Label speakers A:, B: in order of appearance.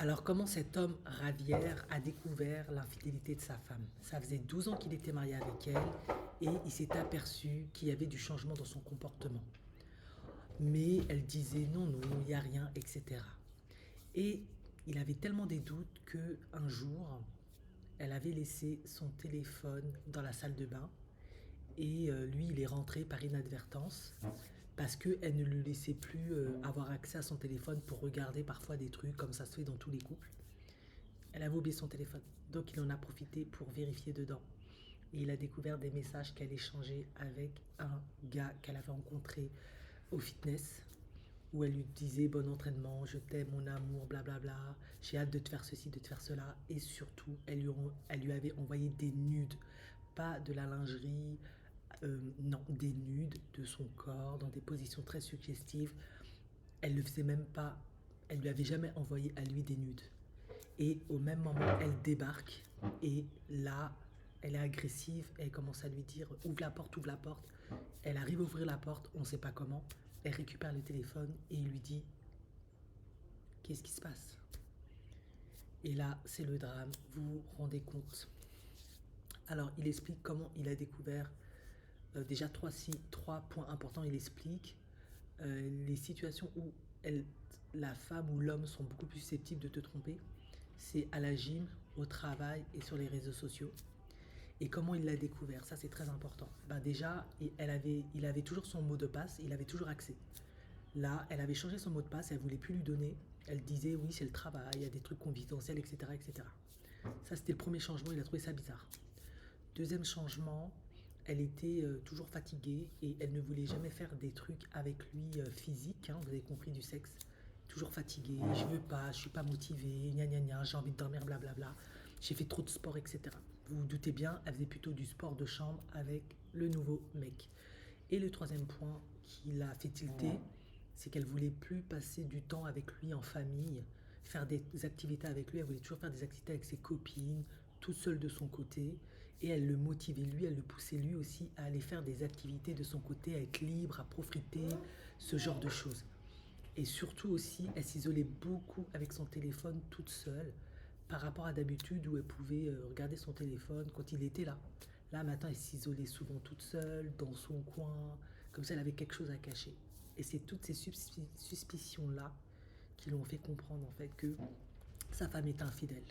A: Alors, comment cet homme Ravière a découvert l'infidélité de sa femme? Ça faisait 12 ans qu'il était marié avec elle et il s'est aperçu qu'il y avait du changement dans son comportement. Mais elle disait non, non, il n'y a rien, etc. Et il avait tellement des doutes que un jour, elle avait laissé son téléphone dans la salle de bain et lui, il est rentré par inadvertance parce qu'elle ne lui laissait plus avoir accès à son téléphone pour regarder parfois des trucs comme ça se fait dans tous les couples. Elle avait oublié son téléphone, donc il en a profité pour vérifier dedans. Et il a découvert des messages qu'elle échangeait avec un gars qu'elle avait rencontré au fitness, où elle lui disait bon entraînement, je t'aime, mon amour, blablabla, j'ai hâte de te faire ceci, de te faire cela. Et surtout, elle lui avait envoyé des nudes, pas de la lingerie, non, des nudes de son corps, dans des positions très suggestives. Elle ne faisait même pas, elle lui avait jamais envoyé à lui des nudes. Et au même moment, elle débarque. Et là, elle est agressive. Elle commence à lui dire ouvre la porte, ouvre la porte. Elle arrive à ouvrir la porte, on ne sait pas comment. Elle récupère le téléphone et il lui dit qu'est-ce qui se passe? Et là, c'est le drame. Vous vous rendez compte? Alors, il explique comment il a découvert déjà trois points importants. Il explique les situations où la femme ou l'homme sont beaucoup plus susceptibles de te tromper. C'est à la gym, au travail et sur les réseaux sociaux. Et comment il l'a découvert? Ça, c'est très important. Ben déjà, il avait toujours son mot de passe, il avait toujours accès. Là, elle avait changé son mot de passe, elle voulait plus lui donner. Elle disait oui, c'est le travail, il y a des trucs confidentiels, etc., etc. Ça, c'était le premier changement, il a trouvé ça bizarre. Deuxième changement, elle était toujours fatiguée et elle ne voulait jamais faire des trucs avec lui physiques, hein, vous avez compris, du sexe. Toujours fatiguée, je veux pas, je suis pas motivée, gna gna gna, j'ai envie de dormir, blablabla. J'ai fait trop de sport, etc. Vous vous doutez bien, elle faisait plutôt du sport de chambre avec le nouveau mec. Et le troisième point qui l'a fait tilter, c'est qu'elle voulait plus passer du temps avec lui en famille, faire des activités avec lui, elle voulait toujours faire des activités avec ses copines, toute seule de son côté, et elle le motivait lui, elle le poussait lui aussi à aller faire des activités de son côté, à être libre, à profiter, ce genre de choses. Et surtout aussi, elle s'isolait beaucoup avec son téléphone toute seule par rapport à d'habitude où elle pouvait regarder son téléphone quand il était là. Là, maintenant, elle s'isolait souvent toute seule, dans son coin, comme si elle avait quelque chose à cacher. Et c'est toutes ces suspicions-là qui l'ont fait comprendre en fait que sa femme est infidèle.